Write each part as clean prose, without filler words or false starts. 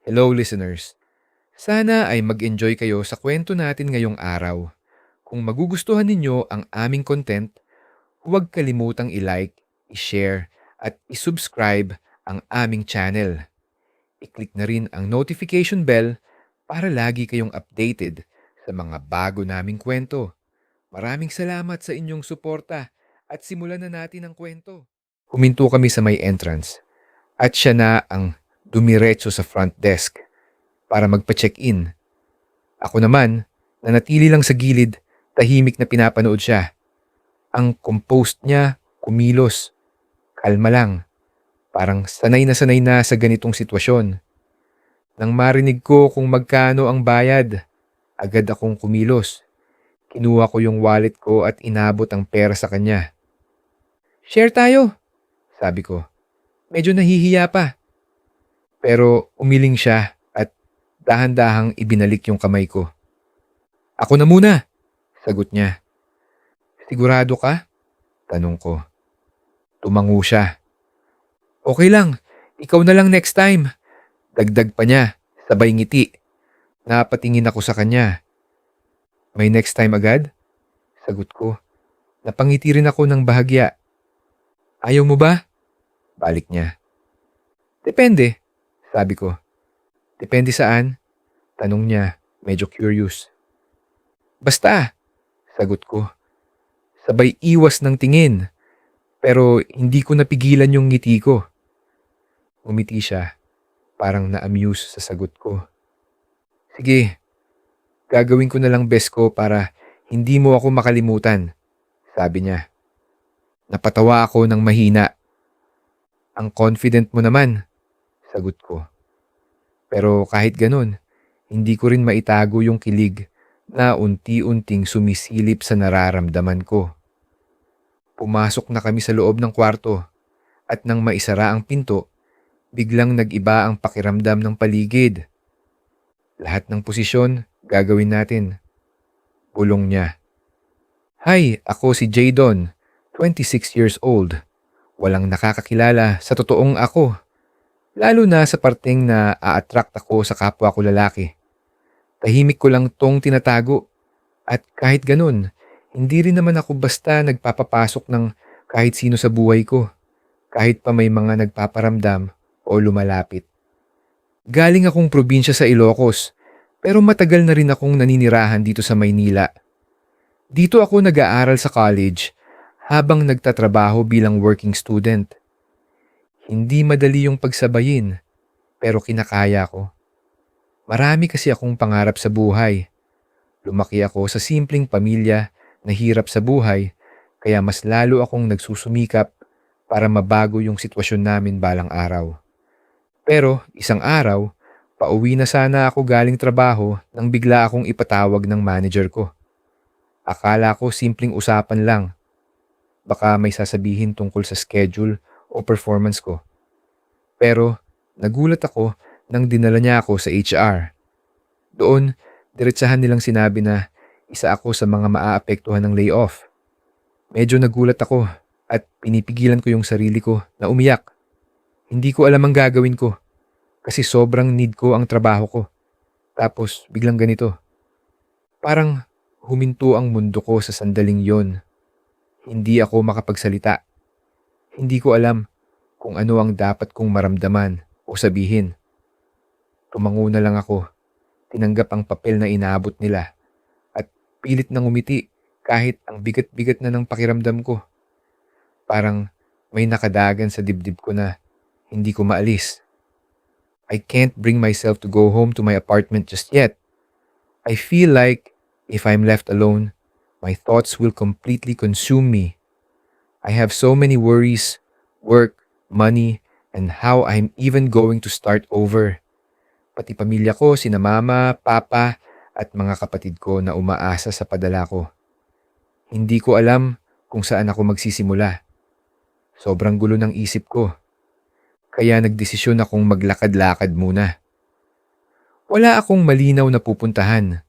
Hello listeners! Sana ay mag-enjoy kayo sa kwento natin ngayong araw. Kung magugustuhan ninyo ang aming content, huwag kalimutang i-like, i-share, at i-subscribe ang aming channel. I-click na rin ang notification bell para lagi kayong updated sa mga bago naming kwento. Maraming salamat sa inyong suporta at simulan na natin ang kwento. Huminto kami sa may entrance at siya na ang dumiretso sa front desk para magpa-check-in. Ako naman, nanatili lang sa gilid, tahimik na pinapanood siya. Ang composed niya, kumilos, kalma lang. Parang sanay na sa ganitong sitwasyon. Nang marinig ko kung magkano ang bayad, agad akong kumilos. Kinuha ko yung wallet ko at inabot ang pera sa kanya. "Share tayo," sabi ko. Medyo nahihiya pa. Pero umiling siya at dahan-dahang ibinalik yung kamay ko. "Ako na muna," sagot niya. "Sigurado ka?" tanong ko. Tumango siya. "Okay lang, ikaw na lang next time." Dagdag pa niya, sabay ngiti. Napatingin ako sa kanya. "May next time agad?" Sagot ko. Napangiti rin ako ng bahagya. "Ayaw mo ba?" Balik niya. "Depende," sabi ko. "Depende saan?" Tanong niya, medyo curious. "Basta," sagot ko. Sabay iwas ng tingin, pero hindi ko napigilan yung ngiti ko. Umiti siya, parang na-amuse sa sagot ko. "Sige, gagawin ko na lang best ko para hindi mo ako makalimutan," sabi niya. Napatawa ako ng mahina. "Ang confident mo naman," sagot ko. Pero kahit ganun, hindi ko rin maitago yung kilig na unti-unting sumisilip sa nararamdaman ko. Pumasok na kami sa loob ng kwarto at nang maisara ang pinto, biglang nag-iba ang pakiramdam ng paligid. "Lahat ng posisyon, gagawin natin," bulong niya. "Hi, ako si Jadon, 26 years old. Walang nakakakilala sa totoong ako. Lalo na sa parteng na a-attract ako sa kapwa ko lalaki. Tahimik ko lang tong tinatago. At kahit ganun, hindi rin naman ako basta nagpapapasok ng kahit sino sa buhay ko. Kahit pa may mga nagpaparamdam o lumalapit. Galing akong probinsya sa Ilocos, pero matagal na rin akong naninirahan dito sa Maynila. Dito ako nag-aaral sa college habang nagtatrabaho bilang working student. Hindi madali yung pagsabayin, pero kinakaya ko. Marami kasi akong pangarap sa buhay. Lumaki ako sa simpleng pamilya na hirap sa buhay, kaya mas lalo akong nagsusumikap para mabago yung sitwasyon namin balang araw. Pero isang araw, pauwi na sana ako galing trabaho nang bigla akong ipatawag ng manager ko. Akala ko simpleng usapan lang. Baka may sasabihin tungkol sa schedule o performance ko. Pero nagulat ako nang dinala niya ako sa HR. Doon, diretsahan nilang sinabi na isa ako sa mga maaapektuhan ng layoff. Medyo nagulat ako at pinipigilan ko yung sarili ko na umiyak. Hindi ko alam ang gagawin ko kasi sobrang need ko ang trabaho ko. Tapos biglang ganito. Parang huminto ang mundo ko sa sandaling yon. Hindi ako makapagsalita. Hindi ko alam kung ano ang dapat kong maramdaman o sabihin. Tumango na lang ako. Tinanggap ang papel na inaabot nila at pilit nang umiti kahit ang bigat-bigat na ng pakiramdam ko. Parang may nakadagan sa dibdib ko na hindi ko maalis. I can't bring myself to go home to my apartment just yet. I feel like if I'm left alone, my thoughts will completely consume me. I have so many worries, work, money, and how I'm even going to start over. Pati pamilya ko, sina mama, papa, at mga kapatid ko na umaasa sa padala ko. Hindi ko alam kung saan ako magsisimula. Sobrang gulo ng isip ko. Kaya nagdesisyon akong maglakad-lakad muna. Wala akong malinaw na pupuntahan.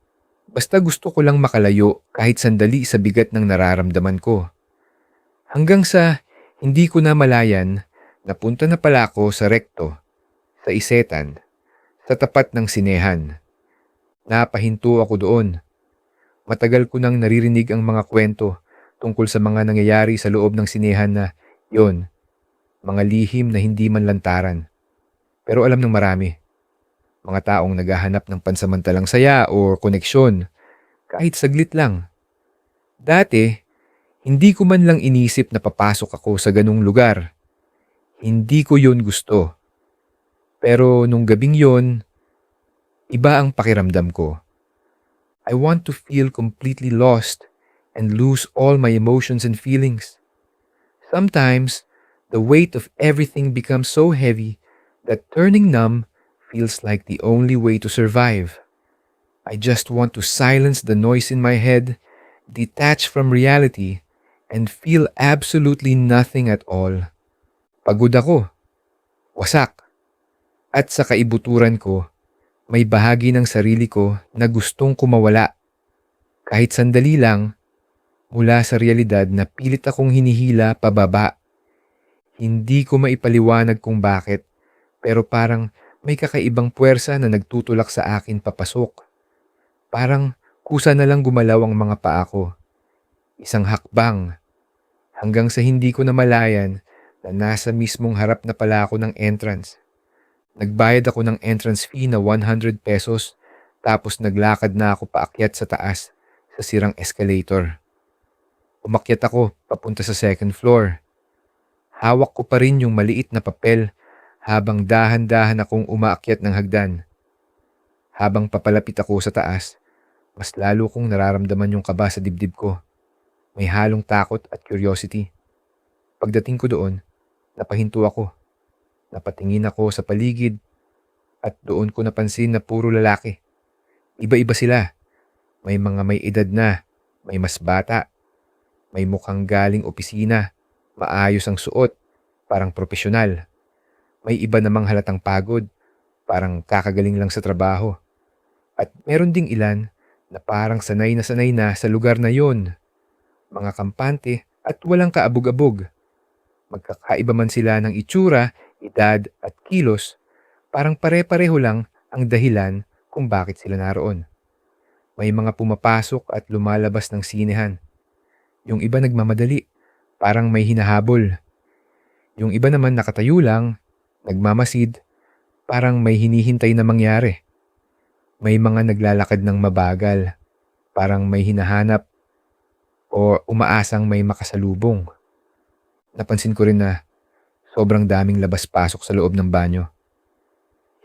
Basta gusto ko lang makalayo kahit sandali sa bigat ng nararamdaman ko. Hanggang sa hindi ko na malayan, napunta na pala ako sa Recto, sa Isetan, sa tapat ng sinehan. Napahinto ako doon. Matagal ko nang naririnig ang mga kwento tungkol sa mga nangyayari sa loob ng sinehan na yon, mga lihim na hindi man lantaran. Pero alam ng marami, mga taong naghahanap ng pansamantalang saya o koneksyon, kahit saglit lang. Dati, hindi ko man lang inisip na papasok ako sa ganung lugar. Hindi ko yun gusto. Pero nung gabing yon, iba ang pakiramdam ko. I want to feel completely lost and lose all my emotions and feelings. Sometimes, the weight of everything becomes so heavy that turning numb feels like the only way to survive. I just want to silence the noise in my head, detach from reality, and feel absolutely nothing at all. Pagod ako, wasak, at sa kaibuturan ko, may bahagi ng sarili ko na gustong kumawala. Kahit sandali lang, mula sa realidad na pilit akong hinihila pababa. Hindi ko maipaliwanag kung bakit, pero parang may kakaibang puwersa na nagtutulak sa akin papasok. Parang kusa na lang gumalaw ang mga paa ko. Isang hakbang, hanggang sa hindi ko namalayan na nasa mismong harap na pala ako ng entrance. Nagbayad ako ng entrance fee na 100 pesos, tapos naglakad na ako paakyat sa taas sa sirang escalator. Umakyat ako papunta sa second floor. Hawak ko pa rin yung maliit na papel habang dahan-dahan akong umaakyat ng hagdan. Habang papalapit ako sa taas, mas lalo kong nararamdaman yung kaba sa dibdib ko. May halong takot at curiosity. Pagdating ko doon, napahinto ako. Napatingin ako sa paligid at doon ko napansin na puro lalaki. Iba-iba sila. May mga may edad na, may mas bata, may mukhang galing opisina, maayos ang suot, parang propesyonal. May iba namang halatang pagod, parang kakagaling lang sa trabaho. At meron ding ilan na parang sanay na sa lugar na yon. Mga kampante at walang kaabog-abog. Magkakaiba man sila ng itsura, edad at kilos, parang pare-pareho lang ang dahilan kung bakit sila naroon. May mga pumapasok at lumalabas ng sinehan. Yung iba nagmamadali, parang may hinahabol. Yung iba naman nakatayo lang, nagmamasid, parang may hinihintay na mangyari. May mga naglalakad ng mabagal, parang may hinahanap o umaasang may makasalubong. Napansin ko rin na sobrang daming labas-pasok sa loob ng banyo.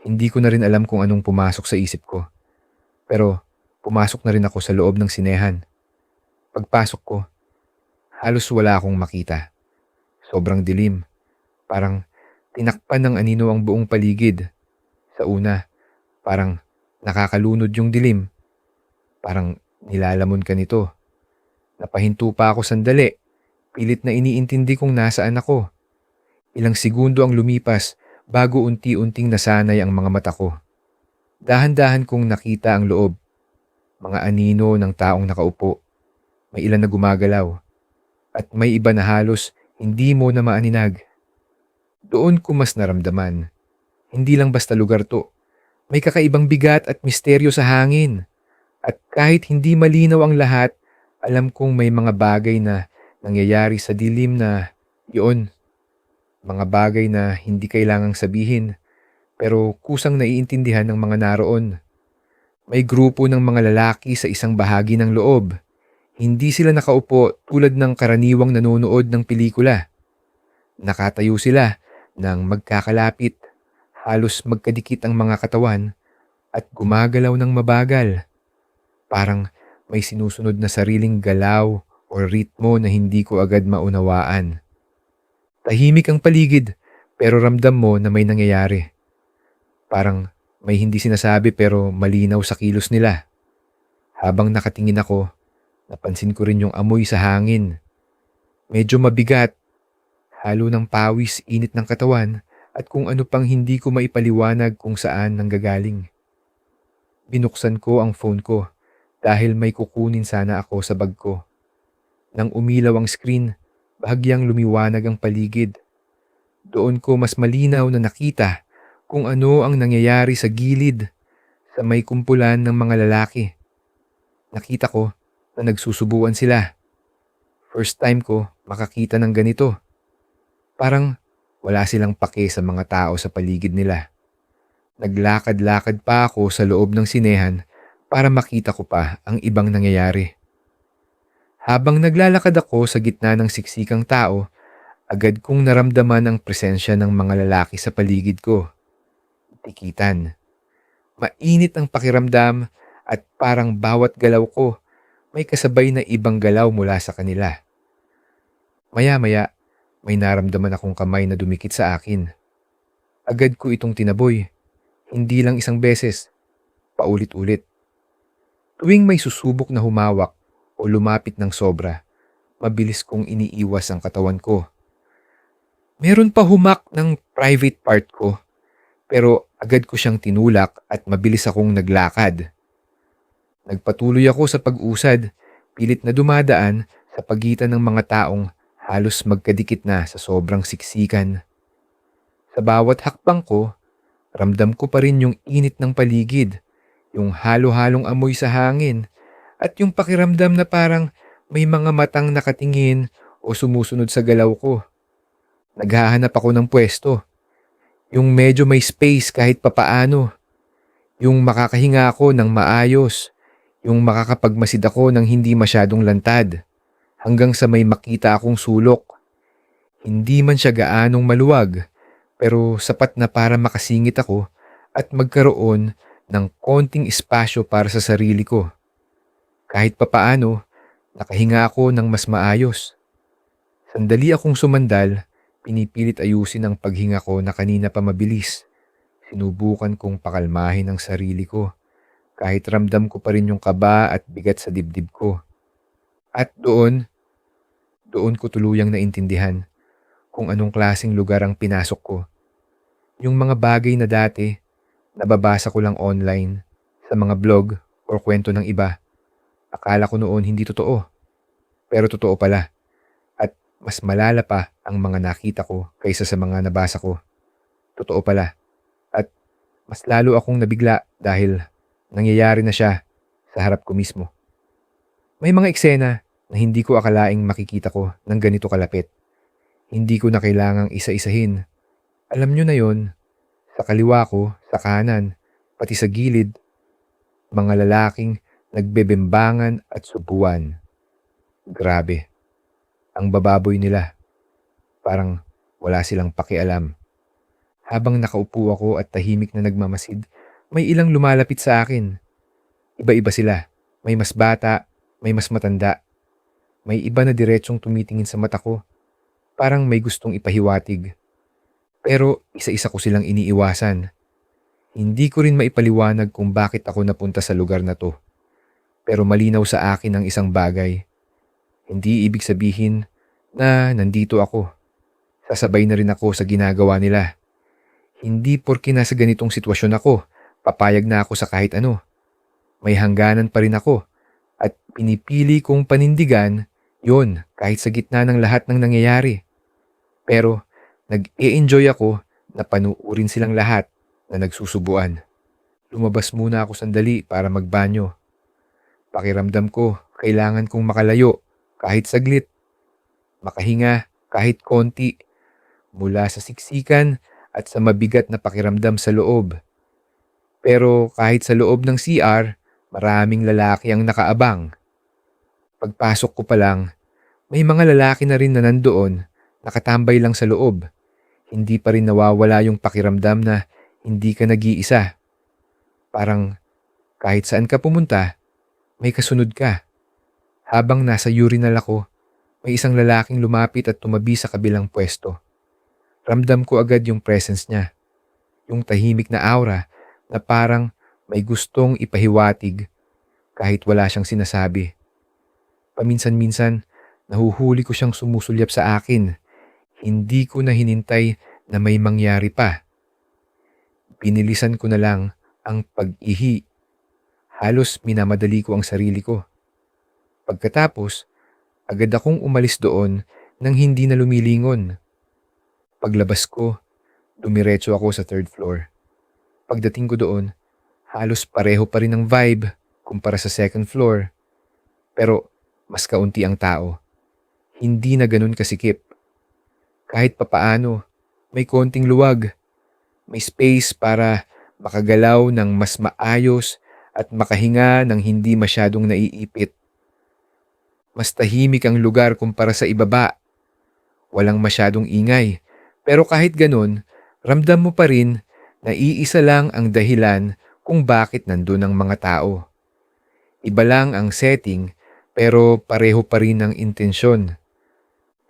Hindi ko na rin alam kung anong pumasok sa isip ko. Pero pumasok na rin ako sa loob ng sinehan. Pagpasok ko, halos wala akong makita. Sobrang dilim. Parang tinakpan ng anino ang buong paligid. Sa una, parang nakakalunod yung dilim. Parang nilalamon ka nito. Napahinto pa ako sandali. Pilit na iniintindi kung nasaan ako. Ilang segundo ang lumipas bago unti-unting nasanay ang mga mata ko. Dahan-dahan kong nakita ang loob. Mga anino ng taong nakaupo. May ilan na gumagalaw. At may iba na halos hindi mo na maaninag. Doon ko mas naramdaman. Hindi lang basta lugar to. May kakaibang bigat at misteryo sa hangin. At kahit hindi malinaw ang lahat, alam kong may mga bagay na nangyayari sa dilim na yun. Mga bagay na hindi kailangang sabihin, pero kusang naiintindihan ng mga naroon. May grupo ng mga lalaki sa isang bahagi ng loob. Hindi sila nakaupo tulad ng karaniwang nanonood ng pelikula. Nakatayo sila nang magkakalapit, halos magkadikit ang mga katawan at gumagalaw ng mabagal. Parang may sinusunod na sariling galaw o ritmo na hindi ko agad maunawaan. Tahimik ang paligid pero ramdam mo na may nangyayari. Parang may hindi sinasabi pero malinaw sa kilos nila. Habang nakatingin ako, napansin ko rin yung amoy sa hangin. Medyo mabigat, halo ng pawis, init ng katawan at kung ano pang hindi ko maipaliwanag kung saan nanggagaling. Binuksan ko ang phone ko dahil may kukunin sana ako sa bag ko. Nang umilaw ang screen, bahagyang lumiwanag ang paligid. Doon ko mas malinaw na nakita kung ano ang nangyayari sa gilid sa may kumpulan ng mga lalaki. Nakita ko na nagsusubuan sila. First time ko makakita ng ganito. Parang wala silang pake sa mga tao sa paligid nila. Naglakad-lakad pa ako sa loob ng sinehan para makita ko pa ang ibang nangyayari. Habang naglalakad ako sa gitna ng siksikang tao, agad kong naramdaman ang presensya ng mga lalaki sa paligid ko. Tikitan. Mainit ang pakiramdam at parang bawat galaw ko may kasabay na ibang galaw mula sa kanila. Maya-maya, may naramdaman akong kamay na dumikit sa akin. Agad ko itong tinaboy. Hindi lang isang beses, paulit-ulit. Tuwing may susubok na humawak o lumapit ng sobra, mabilis kong iniiwas ang katawan ko. Meron pa humak ng private part ko, pero agad ko siyang tinulak at mabilis akong naglakad. Nagpatuloy ako sa pag-usad, pilit na dumadaan sa pagitan ng mga taong halos magkadikit na sa sobrang siksikan. Sa bawat hakbang ko, ramdam ko pa rin yung init ng paligid, yung halo-halong amoy sa hangin, at yung pakiramdam na parang may mga matang nakatingin o sumusunod sa galaw ko. Naghahanap ako ng pwesto, yung medyo may space kahit papaano, yung makakahinga ako ng maayos, yung makakapagmasid ako ng hindi masyadong lantad, hanggang sa may makita akong sulok. Hindi man siya gaanong maluwag, pero sapat na para makasingit ako at magkaroon ng konting espasyo para sa sarili ko. Kahit papaano, nakahinga ako ng mas maayos. Sandali akong sumandal, pinipilit ayusin ang paghinga ko na kanina pa mabilis. Sinubukan kong pakalmahin ang sarili ko, kahit ramdam ko pa rin yung kaba at bigat sa dibdib ko. At doon ko tuluyang naintindihan kung anong klaseng lugar ang pinasok ko. Yung mga bagay na dati, nababasa ko lang online, sa mga blog o kwento ng iba. Akala ko noon hindi totoo, pero totoo pala. At mas malala pa ang mga nakita ko kaysa sa mga nabasa ko. Totoo pala. At mas lalo akong nabigla dahil nangyayari na siya sa harap ko mismo. May mga eksena na hindi ko akalaing makikita ko ng ganito kalapit. Hindi ko na kailangang isa-isahin. Alam nyo na yon, sa kaliwa ko, sa kanan, pati sa gilid, mga lalaking nagbebembangan at subuan. Grabe. Ang bababoy nila. Parang wala silang pakialam. Habang nakaupo ako at tahimik na nagmamasid, may ilang lumalapit sa akin. Iba-iba sila. May mas bata, may mas matanda. May iba na diretsong tumitingin sa mata ko. Parang may gustong ipahiwatig. Pero isa-isa ko silang iniiwasan. Hindi ko rin maipaliwanag kung bakit ako napunta sa lugar na to. Pero malinaw sa akin ang isang bagay. Hindi ibig sabihin na nandito ako. Sasabay na rin ako sa ginagawa nila. Hindi porke nasa ganitong sitwasyon ako, papayag na ako sa kahit ano. May hangganan pa rin ako at pinipili kong panindigan yon kahit sa gitna ng lahat ng nangyayari. Pero nag-e-enjoy ako na panuurin silang lahat na nagsusubuan. Lumabas muna ako sandali para magbanyo. Pakiramdam ko kailangan kong makalayo kahit saglit. Makahinga kahit konti mula sa siksikan at sa mabigat na pakiramdam sa loob. Pero kahit sa loob ng CR, maraming lalaki ang nakaabang. Pagpasok ko pa lang, may mga lalaki na rin na nandoon, nakatambay lang sa loob. Hindi pa rin nawawala yung pakiramdam na hindi ka nag-iisa. Parang kahit saan ka pumunta, may kasunod ka. Habang nasa urinal ako, may isang lalaking lumapit at tumabi sa kabilang pwesto. Ramdam ko agad yung presence niya. Yung tahimik na aura na parang may gustong ipahiwatig kahit wala siyang sinasabi. Paminsan-minsan, nahuhuli ko siyang sumusulyap sa akin. Hindi ko na hinintay na may mangyari pa. Binilisan ko na lang ang pag-ihi. Halos minamadali ko ang sarili ko. Pagkatapos, agad akong umalis doon nang hindi na lumilingon. Paglabas ko, dumiretso ako sa third floor. Pagdating ko doon, halos pareho pa rin ang vibe kumpara sa second floor. Pero mas kaunti ang tao. Hindi na ganun kasikip. Kahit papaano, may konting luwag. May space para makagalaw ng mas maayos at makahinga ng hindi masyadong naiipit. Mas tahimik ang lugar kumpara sa ibaba. Walang masyadong ingay. Pero kahit ganun, ramdam mo pa rin na iisa lang ang dahilan kung bakit nandun ang mga tao. Iba lang ang setting pero pareho pa rin ang intensyon.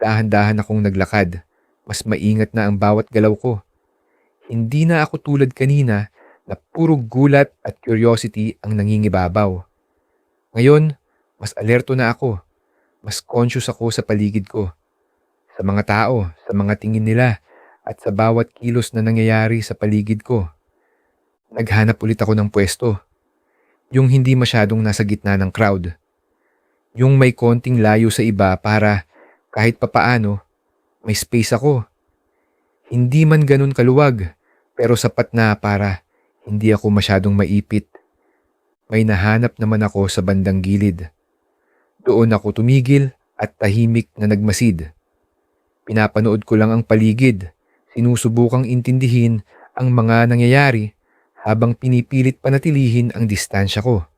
Dahan-dahan akong naglakad. Mas maingat na ang bawat galaw ko. Hindi na ako tulad kanina na puro gulat at curiosity ang nangingibabaw. Ngayon, mas alerto na ako. Mas conscious ako sa paligid ko. Sa mga tao, sa mga tingin nila, at sa bawat kilos na nangyayari sa paligid ko. Naghanap ulit ako ng pwesto. Yung hindi masyadong nasa gitna ng crowd. Yung may konting layo sa iba para kahit papaano, may space ako. Hindi man ganun kaluwag, pero sapat na para hindi ako masyadong maipit. May nahanap naman ako sa bandang gilid. Doon ako tumigil at tahimik na nagmasid. Pinapanood ko lang ang paligid. Sinusubukang intindihin ang mga nangyayari habang pinipilit panatilihin ang distansya ko.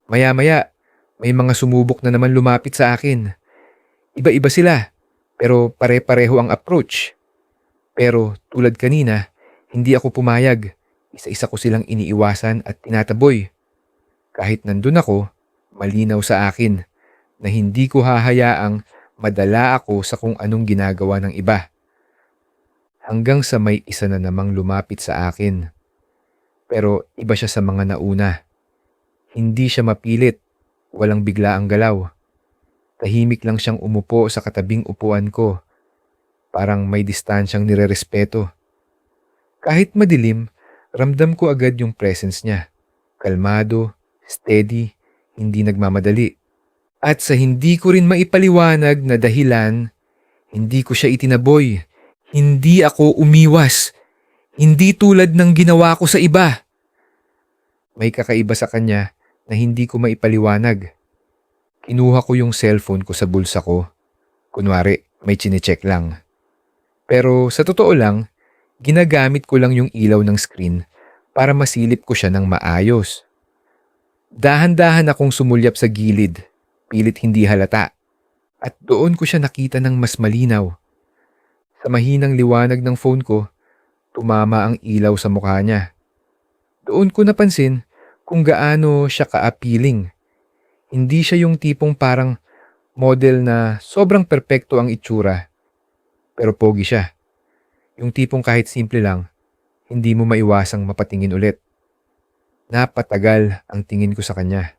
Maya-maya, may mga sumubok na naman lumapit sa akin. Iba-iba sila, pero pare-pareho ang approach. Pero tulad kanina, hindi ako pumayag. Isa-isa ko silang iniiwasan at tinataboy. Kahit nandun ako, malinaw sa akin na hindi ko hahayaang madala ako sa kung anong ginagawa ng iba. Hanggang sa may isa na namang lumapit sa akin. Pero iba siya sa mga nauna. Hindi siya mapilit, walang bigla ang galaw. Tahimik lang siyang umupo sa katabing upuan ko. Parang may distansyang nirerespeto. Kahit madilim, ramdam ko agad yung presence niya. Kalmado, steady, hindi nagmamadali. At sa hindi ko rin maipaliwanag na dahilan, hindi ko siya itinaboy. Hindi ako umiwas. Hindi tulad ng ginawa ko sa iba. May kakaiba sa kanya na hindi ko maipaliwanag. Kinuha ko yung cellphone ko sa bulsa ko. Kunwari, may chinecheck lang. Pero sa totoo lang, ginagamit ko lang yung ilaw ng screen para masilip ko siya ng maayos. Dahan-dahan akong sumulyap sa gilid, pilit hindi halata. At doon ko siya nakita ng mas malinaw. Sa mahinang liwanag ng phone ko, tumama ang ilaw sa mukha niya. Doon ko napansin kung gaano siya ka-appealing. Hindi siya yung tipong parang model na sobrang perpekto ang itsura. Pero pogi siya. Yung tipong kahit simple lang, hindi mo maiwasang mapatingin ulit. Napatagal ang tingin ko sa kanya.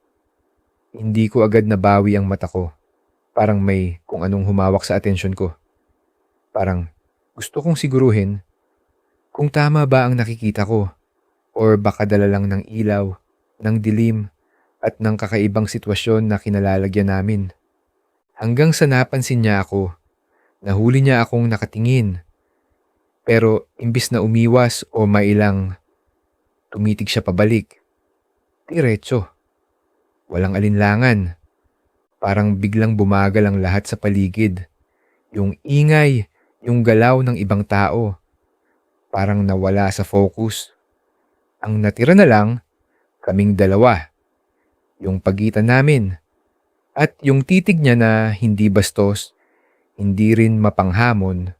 Hindi ko agad nabawi ang mata ko. Parang may kung anong humawak sa atensyon ko. Parang gusto kong siguruhin kung tama ba ang nakikita ko or baka dala lang ng ilaw, ng dilim at ng kakaibang sitwasyon na kinalalagyan namin. Hanggang sa napansin niya ako, nahuli niya akong nakatingin. Pero imbis na umiwas o mailang, tumitig siya pabalik. Diretso. Walang alinlangan. Parang biglang bumagal ang lahat sa paligid. Yung ingay, yung galaw ng ibang tao. Parang nawala sa focus. Ang natira na lang, kaming dalawa. Yung pagitan namin. At yung titig niya na hindi bastos, hindi rin mapanghamon,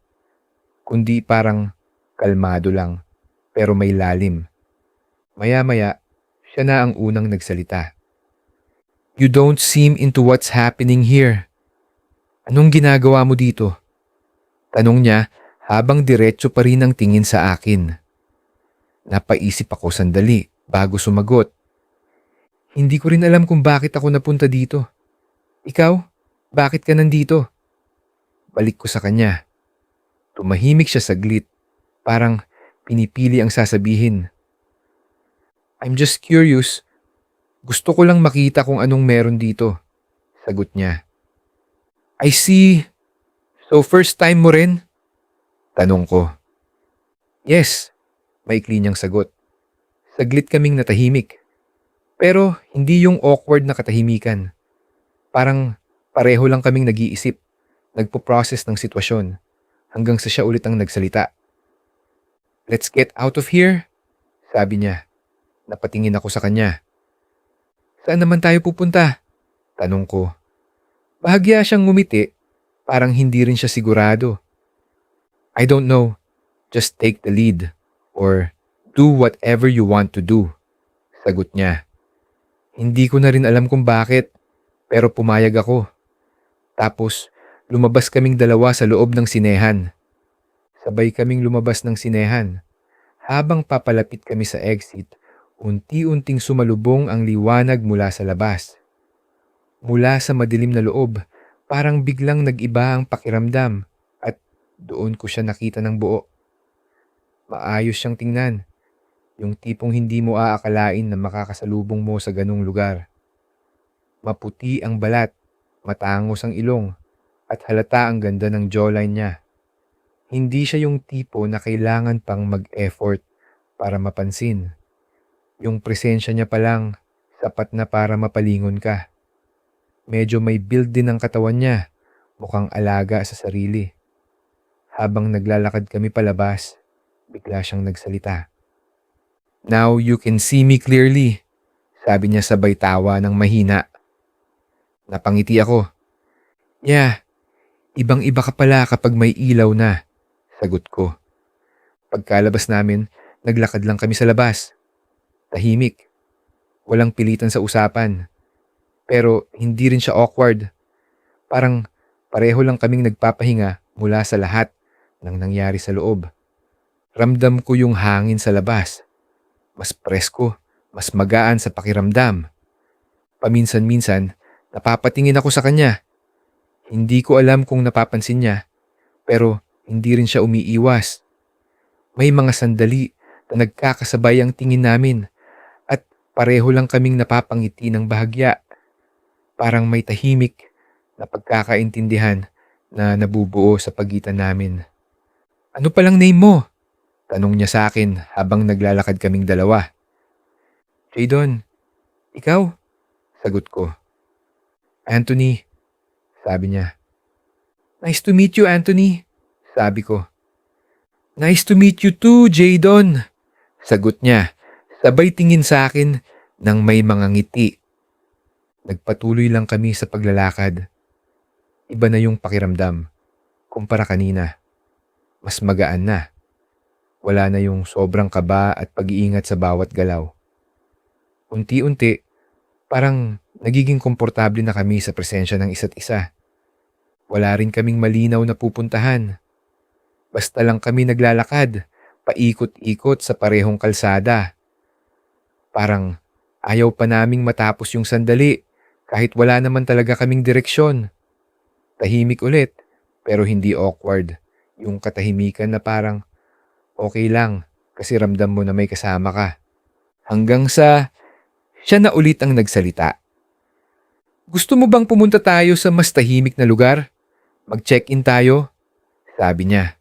kundi parang kalmado lang, pero may lalim. Maya-maya, siya na ang unang nagsalita. "You don't seem into what's happening here. Anong ginagawa mo dito?" Tanong niya habang diretso pa rin ang tingin sa akin. Napaisip ako sandali bago sumagot. Hindi ko rin alam kung bakit ako napunta dito. Ikaw, bakit ka nandito? Balik ko sa kanya. Tumahimik siya saglit, parang pinipili ang sasabihin. I'm just curious. Gusto ko lang makita kung anong meron dito. Sagot niya. I see. So first time mo rin? Tanong ko. Yes, maikli niyang sagot. Saglit kaming natahimik. Pero hindi yung awkward na katahimikan. Parang pareho lang kaming nag-iisip, nagpo-process ng sitwasyon, hanggang sa siya ulit ang nagsalita. "Let's get out of here," sabi niya. Napatingin ako sa kanya. "Saan naman tayo pupunta?" Tanong ko. Bahagya siyang ngumiti, parang hindi rin siya sigurado. "I don't know. Just take the lead. Or do whatever you want to do," sagot niya. Hindi ko na rin alam kung bakit, pero pumayag ako. Tapos, lumabas kaming dalawa sa loob ng sinehan. Sabay kaming lumabas ng sinehan. Habang papalapit kami sa exit, unti-unting sumalubong ang liwanag mula sa labas. Mula sa madilim na loob, parang biglang nag-iba ang pakiramdam at doon ko siya nakita ng buo. Maayos siyang tingnan, yung tipong hindi mo aakalain na makakasalubong mo sa ganung lugar. Maputi ang balat, matangos ang ilong, at halata ang ganda ng jawline niya. Hindi siya yung tipo na kailangan pang mag-effort para mapansin. Yung presensya niya pa lang, sapat na para mapalingon ka. Medyo may build din ang katawan niya, mukhang alaga sa sarili. Habang naglalakad kami palabas, bigla siyang nagsalita. "Now you can see me clearly," sabi niya sabay tawa ng mahina. Napangiti ako. "Yeah, ibang-iba ka pala kapag may ilaw na," sagot ko. Pagkalabas namin, naglakad lang kami sa labas. Tahimik. Walang pilitan sa usapan. Pero hindi rin siya awkward. Parang pareho lang kaming nagpapahinga mula sa lahat ng nangyari sa loob. Ramdam ko yung hangin sa labas. Mas presko, mas magaan sa pakiramdam. Paminsan-minsan, napapatingin ako sa kanya. Hindi ko alam kung napapansin niya, pero hindi rin siya umiiwas. May mga sandali na nagkakasabay ang tingin namin at pareho lang kaming napapangiti ng bahagya. Parang may tahimik na pagkakaintindihan na nabubuo sa pagitan namin. "Ano palang name mo?" Tanong niya sa akin habang naglalakad kaming dalawa. "Jadon, ikaw?" Sagot ko. "Anthony," sabi niya. "Nice to meet you, Anthony," sabi ko. "Nice to meet you too, Jadon," sagot niya, sabay tingin sa akin ng may mga ngiti. Nagpatuloy lang kami sa paglalakad. Iba na yung pakiramdam, kumpara kanina. Mas magaan na. Wala na yung sobrang kaba at pag-iingat sa bawat galaw. Unti-unti, parang nagiging komportable na kami sa presensya ng isa't isa. Wala rin kaming malinaw na pupuntahan. Basta lang kami naglalakad, paikot-ikot sa parehong kalsada. Parang ayaw pa naming matapos yung sandali kahit wala naman talaga kaming direksyon. Tahimik ulit, pero hindi awkward. Yung katahimikan na parang okay lang kasi ramdam mo na may kasama ka. Hanggang sa siya na ulit ang nagsalita. "Gusto mo bang pumunta tayo sa mas tahimik na lugar? Mag-check-in tayo?" Sabi niya.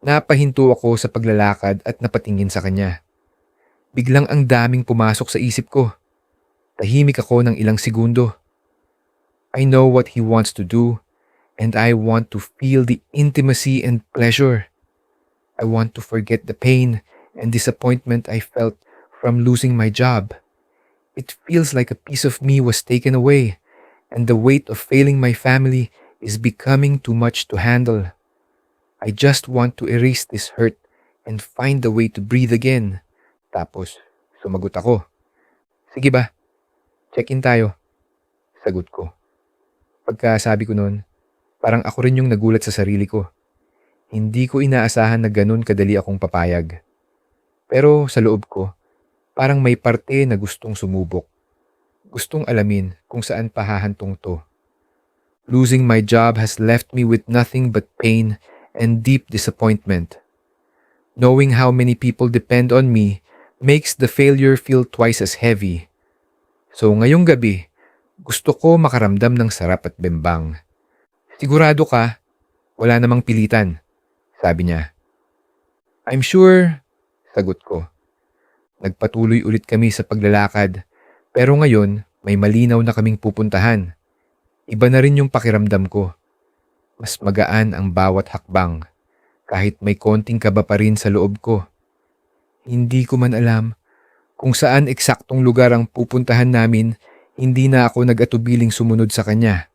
Napahinto ako sa paglalakad at napatingin sa kanya. Biglang ang daming pumasok sa isip ko. Tahimik ako ng ilang segundo. I know what he wants to do, and I want to feel the intimacy and pleasure. I want to forget the pain and disappointment I felt from losing my job. It feels like a piece of me was taken away, and the weight of failing my family is becoming too much to handle. I just want to erase this hurt and find a way to breathe again. Tapos, sumagot ako. "Sige ba? Check-in tayo," sagot ko. Pagkasabi ko nun, parang ako rin yung nagulat sa sarili ko. Hindi ko inaasahan na ganun kadali akong papayag. Pero sa loob ko, parang may parte na gustong sumubok. Gustong alamin kung saan pahahantong to. Losing my job has left me with nothing but pain and deep disappointment. Knowing how many people depend on me makes the failure feel twice as heavy. So ngayong gabi, gusto ko makaramdam ng sarap at bimbang. "Sigurado ka? Wala namang pilitan," sabi niya. "I'm sure," sagot ko. Nagpatuloy ulit kami sa paglalakad, pero ngayon may malinaw na kaming pupuntahan. Iba na rin yung pakiramdam ko. Mas magaan ang bawat hakbang, kahit may konting kaba pa rin sa loob ko. Hindi ko man alam kung saan eksaktong lugar ang pupuntahan namin, hindi na ako nag-atubiling sumunod sa kanya.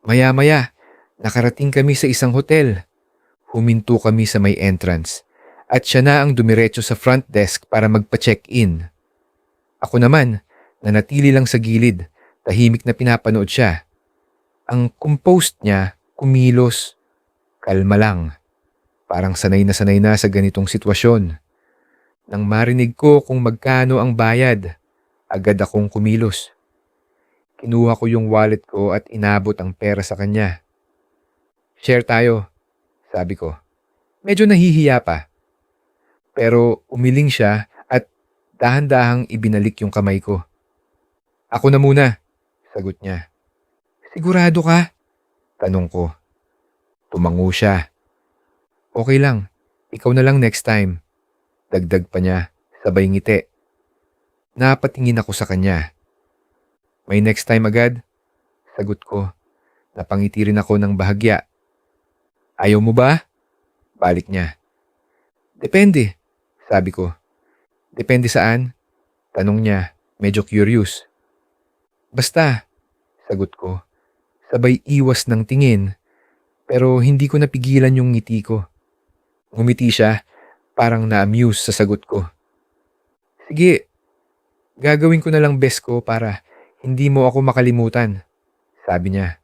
Maya-maya, nakarating kami sa isang hotel. Huminto kami sa may entrance at siya na ang dumiretso sa front desk para magpa-check-in. Ako naman, nanatili lang sa gilid, tahimik na pinapanood siya. Ang composed niya, kumilos, kalma lang. Parang sanay na sa ganitong sitwasyon. Nang marinig ko kung magkano ang bayad, agad akong kumilos. Kinuha ko yung wallet ko at inabot ang pera sa kanya. Share tayo, sabi ko. Medyo nahihiya pa. Pero umiling siya at dahan-dahang ibinalik yung kamay ko. Ako na muna, sagot niya. Sigurado ka? Tanong ko. Tumango siya. Okay lang, ikaw na lang next time. Dagdag pa niya, sabay ngiti. Napatingin ako sa kanya. May next time agad? Sagot ko. Napangiti rin ako ng bahagya. Ayaw mo ba? Balik niya. Depende, sabi ko. Depende saan? Tanong niya, medyo curious. Basta, sagot ko. Sabay iwas ng tingin, pero hindi ko napigilan yung ngiti ko. Ngumiti siya, parang na-amuse sa sagot ko. Sige, gagawin ko na lang best ko para hindi mo ako makalimutan, sabi niya.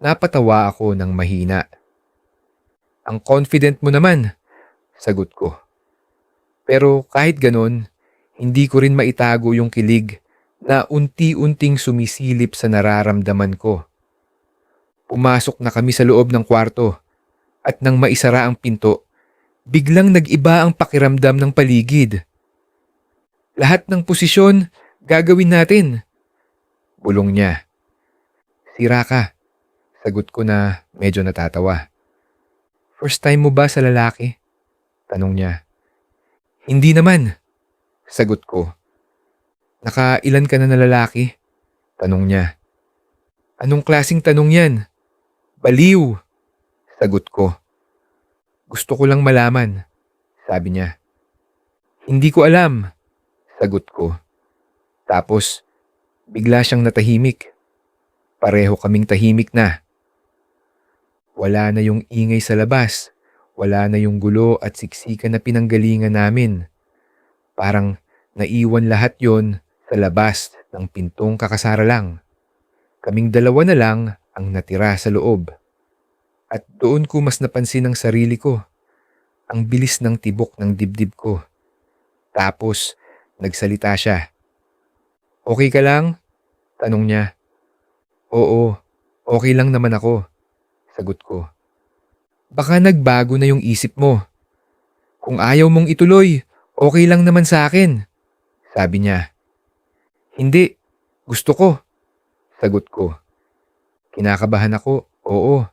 Napatawa ako ng mahina. Ang confident mo naman, sagot ko. Pero kahit ganon, hindi ko rin maitago yung kilig na unti-unting sumisilip sa nararamdaman ko. Pumasok na kami sa loob ng kwarto at nang maisara ang pinto, biglang nag-iba ang pakiramdam ng paligid. Lahat ng posisyon, gagawin natin. Bulong niya. Sira ka, sagot ko na medyo natatawa. First time mo ba sa lalaki? Tanong niya. Hindi naman, sagot ko. Nakailan ka na lalaki? Tanong niya. Anong klaseng tanong yan? Baliw, sagot ko. Gusto ko lang malaman, sabi niya. Hindi ko alam, sagot ko. Tapos, bigla siyang natahimik. Pareho kaming tahimik na. Wala na yung ingay sa labas. Wala na yung gulo at siksikan na pinanggalingan namin. Parang naiwan lahat yon sa labas ng pintong kakasara lang. Kaming dalawa na lang ang natira sa loob. At doon ko mas napansin ang sarili ko. Ang bilis ng tibok ng dibdib ko. Tapos, nagsalita siya. Okay ka lang? Tanong niya. Oo, okay lang naman ako. Sagot ko. Baka nagbago na yung isip mo. Kung ayaw mong ituloy, okay lang naman sa akin. Sabi niya. Hindi, gusto ko. Sagot ko. Kinakabahan ako, oo.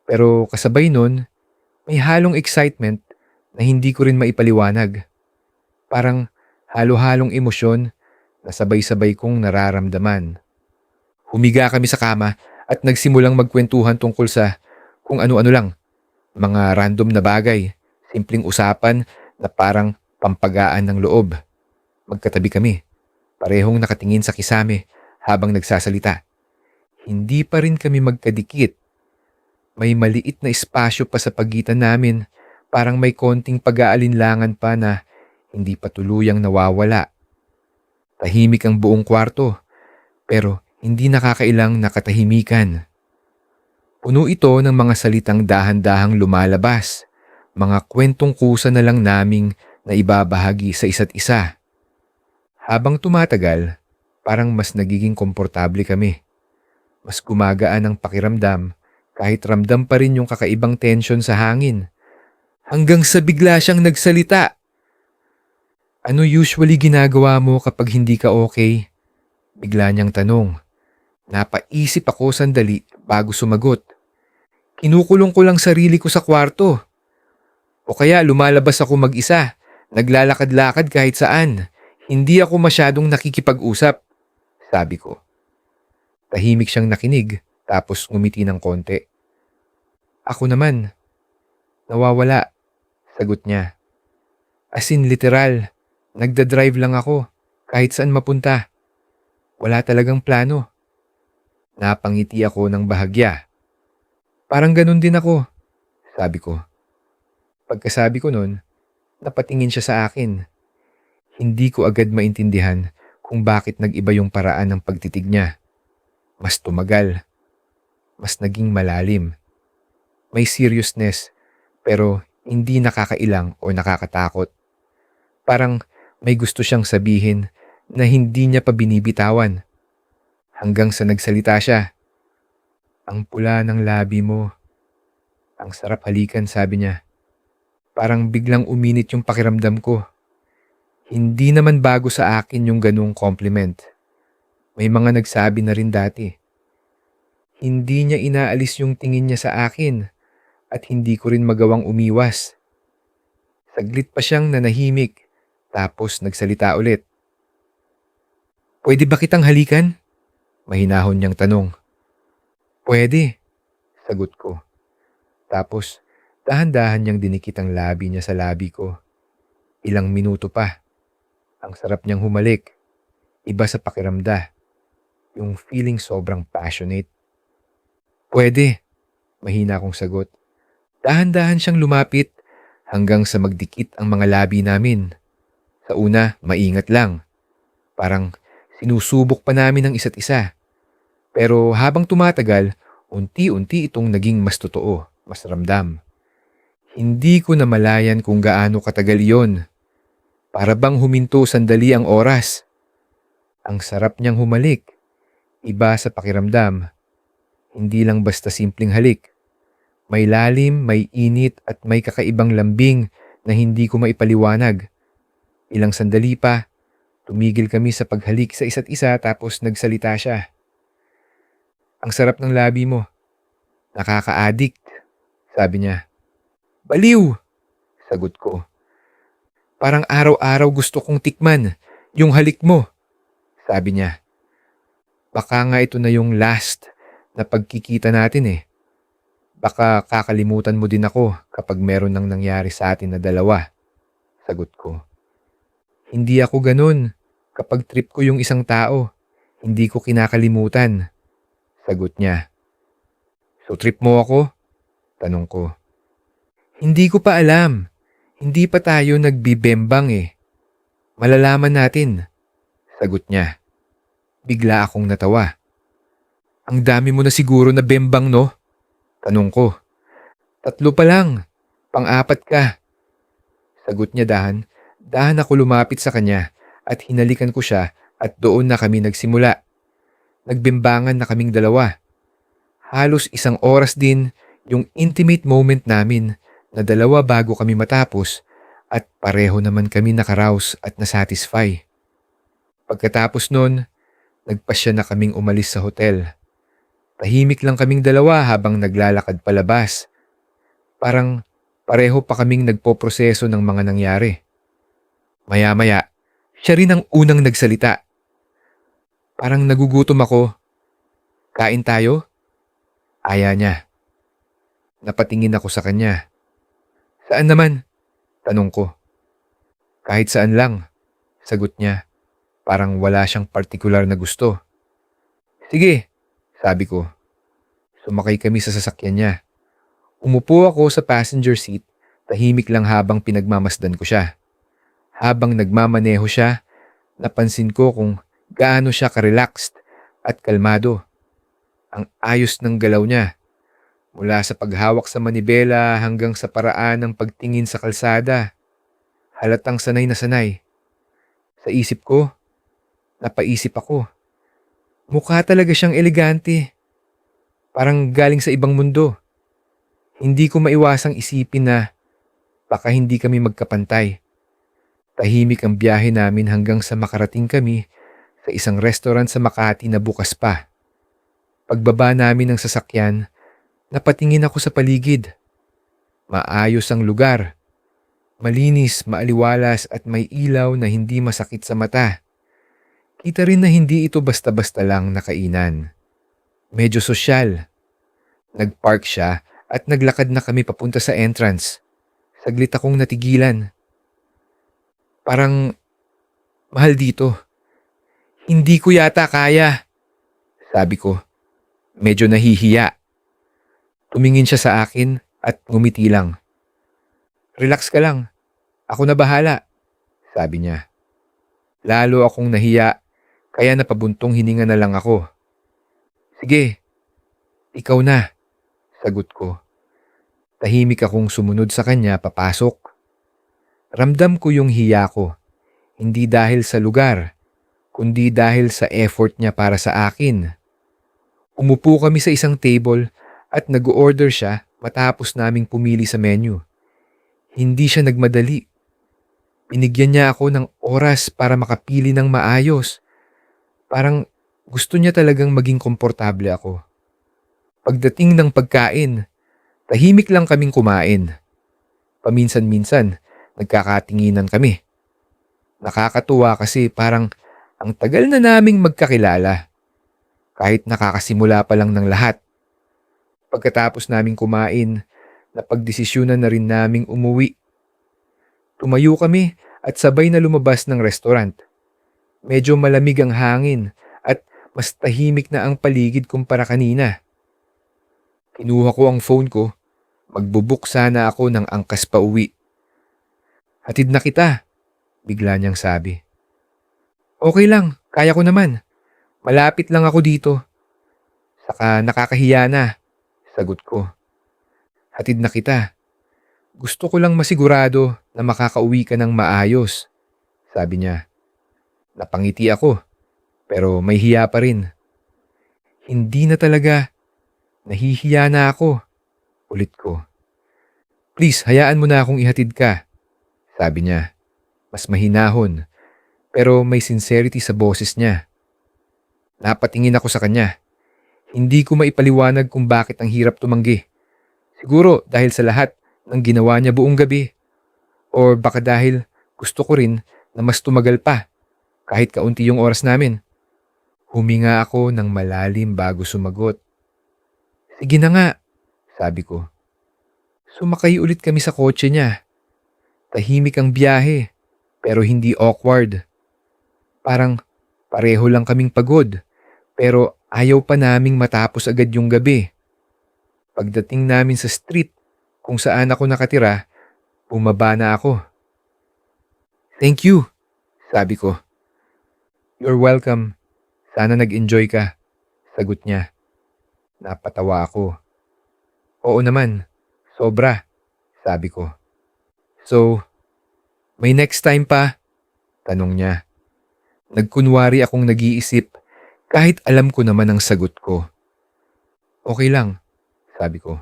Pero kasabay nun, may halong excitement na hindi ko rin maipaliwanag. Parang halo-halong emosyon na sabay-sabay kong nararamdaman. Humiga kami sa kama at nagsimulang magkwentuhan tungkol sa kung ano-ano lang. Mga random na bagay, simpleng usapan na parang pampagaan ng loob. Magkatabi kami, parehong nakatingin sa kisame habang nagsasalita. Hindi pa rin kami magkadikit. May maliit na espasyo pa sa pagitan namin, parang may konting pag-aalinlangan pa na hindi pa tuluyang nawawala. Tahimik ang buong kwarto, pero hindi nakakailang nakatahimikan. Puno ito ng mga salitang dahan-dahang lumalabas, mga kwentong kusa na lang naming na ibabahagi sa isa't isa. Habang tumatagal, parang mas nagiging komportable kami. Mas gumagaan ang pakiramdam kahit ramdam pa rin yung kakaibang tensyon sa hangin. Hanggang sa bigla siyang nagsalita. Ano usually ginagawa mo kapag hindi ka okay? Bigla niyang tanong. Napaisip ako sandali bago sumagot. Kinukulong ko lang sarili ko sa kwarto. O kaya lumalabas ako mag-isa Naglalakad-lakad kahit saan. Hindi ako masyadong nakikipag-usap, sabi ko. Tahimik siyang nakinig, tapos ngumiti ng konti. Ako naman, nawawala, sagot niya. As in literal, nagda-drive lang ako, kahit saan mapunta. Wala talagang plano. Napangiti ako ng bahagya. Parang ganun din ako, sabi ko. Pagkasabi ko nun, napatingin siya sa akin. Hindi ko agad maintindihan kung bakit nag-iba yung paraan ng pagtitig niya. Mas tumagal, mas naging malalim. May seriousness, pero hindi nakakailang o nakakatakot. Parang may gusto siyang sabihin na hindi niya pa binibitawan. Hanggang sa nagsalita siya. Ang pula ng labi mo. Ang sarap halikan, sabi niya. Parang biglang uminit yung pakiramdam ko. Hindi naman bago sa akin yung ganung compliment. May mga nagsabi na rin dati. Hindi niya inaalis yung tingin niya sa akin at hindi ko rin magawang umiwas. Saglit pa siyang nanahimik tapos nagsalita ulit. Pwede ba kitang halikan? Mahinahon niyang tanong. Pwede, sagot ko. Tapos dahan-dahan niyang dinikit ang labi niya sa labi ko. Ilang minuto pa. Ang sarap niyang humalik. Iba sa pakiramda. Yung feeling sobrang passionate. Pwede, mahina akong sagot. Dahan-dahan siyang lumapit hanggang sa magdikit ang mga labi namin. Sa una, maingat lang. Parang sinusubok pa namin ang isa't isa. Pero habang tumatagal, unti-unti itong naging mas totoo, mas ramdam. Hindi ko namalayan kung gaano katagal yon. Para bang huminto sandali ang oras. Ang sarap niyang humalik. Iba sa pakiramdam. Hindi lang basta simpleng halik. May lalim, may init at may kakaibang lambing na hindi ko maipaliwanag. Ilang sandali pa, tumigil kami sa paghalik sa isa't isa tapos nagsalita siya. Ang sarap ng labi mo. Nakaka-addict, sabi niya. Baliw, sagot ko. Parang araw-araw gusto kong tikman, yung halik mo, sabi niya. Baka nga ito na yung last na pagkikita natin eh. Baka kakalimutan mo din ako kapag meron nang nangyari sa atin na dalawa, sagot ko. Hindi ako ganun. Kapag trip ko yung isang tao, hindi ko kinakalimutan, sagot niya. So trip mo ako? Tanong ko. Hindi ko pa alam. Hindi pa tayo nagbibembang eh. Malalaman natin, sagot niya. Bigla akong natawa. Ang dami mo na siguro na bembang, no? Tanong ko. 3 pa lang. Pang-4 ka. Sagot niya dahan. Dahan ako lumapit sa kanya at hinalikan ko siya at doon na kami nagsimula. Nagbimbangan na kaming dalawa. Halos 1 oras din yung intimate moment namin na dalawa bago kami matapos at pareho naman kami nakaraos at nasatisfy. Pagkatapos nun, nagpasya na kaming umalis sa hotel. Tahimik lang kaming dalawa habang naglalakad palabas. Parang pareho pa kaming nagpoproseso ng mga nangyari. Maya-maya, siya rin ang unang nagsalita. Parang nagugutom ako. Kain tayo? Aya niya. Napatingin ako sa kanya. Saan naman? Tanong ko. Kahit saan lang, sagot niya. Parang wala siyang partikular na gusto. Sige, sabi ko. Sumakay kami sa sasakyan niya. Umupo ako sa passenger seat, tahimik lang habang pinagmamasdan ko siya. Habang nagmamaneho siya, napansin ko kung gaano siya ka-relaxed at kalmado. Ang ayos ng galaw niya. Mula sa paghawak sa manibela hanggang sa paraan ng pagtingin sa kalsada. Halatang sanay na sanay. Sa isip ko, napaisip ako. Mukha talaga siyang elegante. Parang galing sa ibang mundo. Hindi ko maiwasang isipin na baka hindi kami magkapantay. Tahimik ang biyahe namin hanggang sa makarating kami sa isang restaurant sa Makati na bukas pa. Pagbaba namin ng sasakyan, napatingin ako sa paligid. Maayos ang lugar. Malinis, maaliwalas at may ilaw na hindi masakit sa mata. Kita rin na hindi ito basta-basta lang na kainan. Medyo sosyal. Nagpark siya at naglakad na kami papunta sa entrance. Saglit akong natigilan. Parang mahal dito. Hindi ko yata kaya, sabi ko. Medyo nahihiya. Tumingin siya sa akin at ngumiti lang. Relax ka lang. Ako na bahala, sabi niya. Lalo akong nahiya, kaya napabuntong hininga na lang ako. Sige, ikaw na, sagot ko. Tahimik akong sumunod sa kanya papasok. Ramdam ko yung hiya ko, hindi dahil sa lugar, kundi dahil sa effort niya para sa akin. Umupo kami sa isang table at nag-order siya matapos naming pumili sa menu. Hindi siya nagmadali. Binigyan niya ako ng oras para makapili ng maayos. Parang gusto niya talagang maging komportable ako. Pagdating ng pagkain, tahimik lang kaming kumain. Paminsan-minsan, nagkakatinginan kami. Nakakatuwa kasi parang ang tagal na naming magkakilala. Kahit nakakasimula pa lang ng lahat. Pagkatapos naming kumain, napagdesisyonan na rin naming umuwi. Tumayo kami at sabay na lumabas ng restaurant. Medyo malamig ang hangin at mas tahimik na ang paligid kumpara kanina. Kinuha ko ang phone ko. Magbubuk sana ako ng angkas pa uwi. Hatid na kita, bigla niyang sabi. Okay lang, kaya ko naman. Malapit lang ako dito. Saka nakakahiya na, sagot ko. Hatid na kita. Gusto ko lang masigurado na makakauwi ka ng maayos, sabi niya. Napangiti ako, pero may hiya pa rin. Hindi na talaga. Nahihiya na ako, ulit ko. Please, hayaan mo na akong ihatid ka, sabi niya. Mas mahinahon, pero may sincerity sa boses niya. Napatingin ako sa kanya. Hindi ko maipaliwanag kung bakit ang hirap tumanggi. Siguro dahil sa lahat ng ginawa niya buong gabi. Or baka dahil gusto ko rin na mas tumagal pa kahit kaunti yung oras namin. Huminga ako ng malalim bago sumagot. Sige na nga, sabi ko. Sumakay ulit kami sa kotse niya. Tahimik ang biyahe, pero hindi awkward. Parang pareho lang kaming pagod, pero ayaw pa naming matapos agad yung gabi. Pagdating namin sa street kung saan ako nakatira, bumaba na ako. Thank you, sabi ko. You're welcome. Sana nag-enjoy ka, sagot niya. Napatawa ako. Oo naman, sobra, sabi ko. So, may next time pa? Tanong niya. Nagkunwari akong nag-iisip kahit alam ko naman ang sagot ko. Okay lang, sabi ko.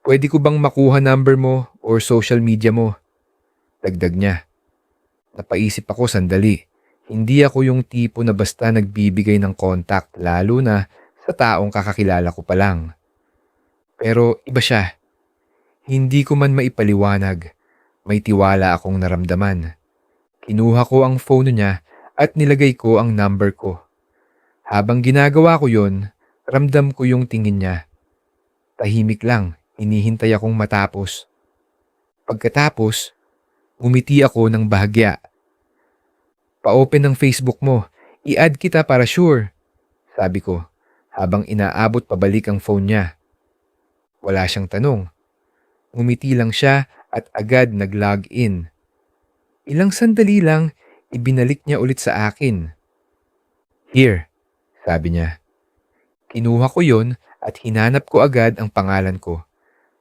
Pwede ko bang makuha number mo or social media mo? Dagdag niya. Napaisip ako sandali. Hindi ako yung tipo na basta nagbibigay ng contact lalo na sa taong kakakilala ko pa lang. Pero iba siya. Hindi ko man maipaliwanag. May tiwala akong naramdaman. Kinuha ko ang phone niya at nilagay ko ang number ko. Habang ginagawa ko yon, ramdam ko yung tingin niya. Tahimik lang, hinihintay akong matapos. Pagkatapos, ngumiti ako ng bahagya. Pa-open ng Facebook mo, i-add kita para sure, sabi ko, habang inaabot pabalik ang phone niya. Wala siyang tanong. Ngumiti lang siya at agad nag-log in. Ilang sandali lang, ibinalik niya ulit sa akin. Here, sabi niya. Kinuha ko yon at hinanap ko agad ang pangalan ko.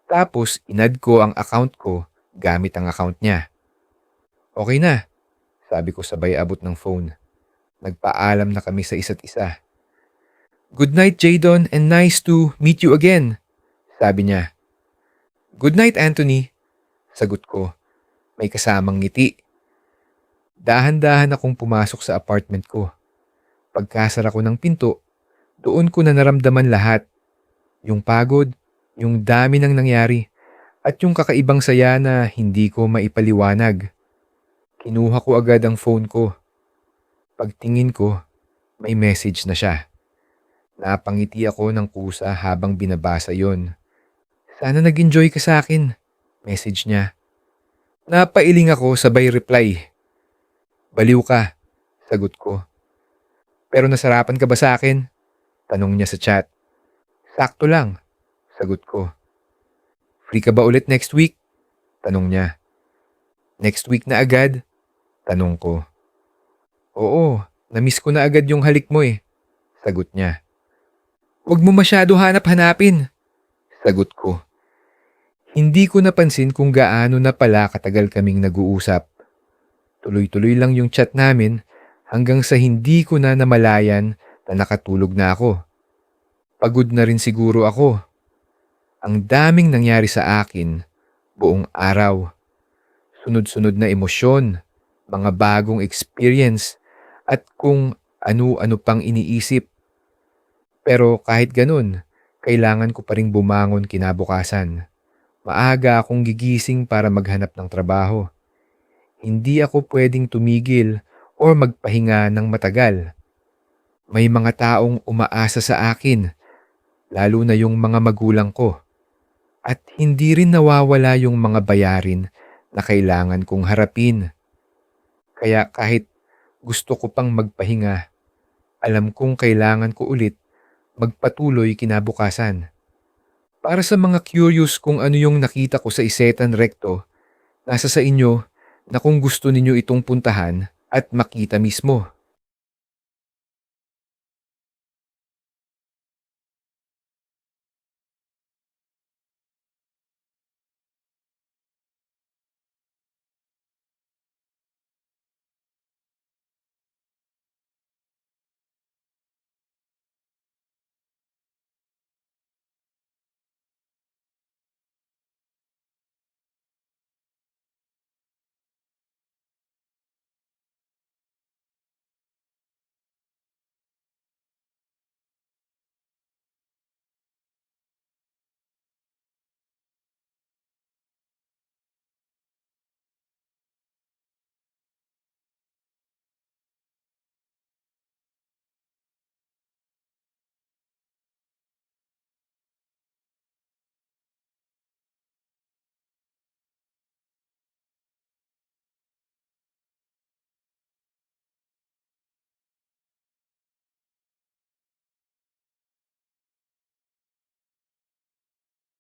Tapos inad ko ang account ko gamit ang account niya. Okay na, sabi ko sabay abot ng phone. Nagpaalam na kami sa isa't isa. Good night, Jadon, and nice to meet you again, sabi niya. Good night, Anthony, sagot ko. May kasamang ngiti. Dahan-dahan akong pumasok sa apartment ko. Pagkasara ko ng pinto, doon ko na naramdaman lahat. Yung pagod, yung dami ng nangyari, At yung kakaibang saya na hindi ko maipaliwanag. Kinuha ko agad ang phone ko. Pagtingin ko, may message na siya. Napangiti ako ng kusa habang binabasa yon. Sana nag-enjoy ka sa akin. Message niya. Napailing ako sabay reply. Baliw ka, sagot ko. Pero nasarapan ka ba sa akin? Tanong niya sa chat. Sakto lang, sagot ko. Free ka ba ulit next week? Tanong niya. Next week na agad? Tanong ko. Oo, namiss ko na agad yung halik mo eh, sagot niya. Huwag mo masyado hanap-hanapin, sagot ko. Hindi ko napansin kung gaano na pala katagal kaming nag-uusap. Tuloy-tuloy lang yung chat namin hanggang sa hindi ko na namalayan na nakatulog na ako. Pagod na rin siguro ako. Ang daming nangyari sa akin buong araw. Sunod-sunod na emosyon, mga bagong experience, at kung ano-ano pang iniisip. Pero kahit ganun, kailangan ko pa ring bumangon kinabukasan. Maaga akong gigising para maghanap ng trabaho. Hindi ako pwedeng tumigil o magpahinga ng matagal. May mga taong umaasa sa akin, lalo na yung mga magulang ko. At hindi rin nawawala yung mga bayarin na kailangan kong harapin. Kaya kahit gusto ko pang magpahinga, alam kong kailangan ko ulit magpatuloy kinabukasan. Para sa mga curious kung ano yung nakita ko sa Isetan Recto, nasa sa inyo na kung gusto ninyo itong puntahan at makita mismo.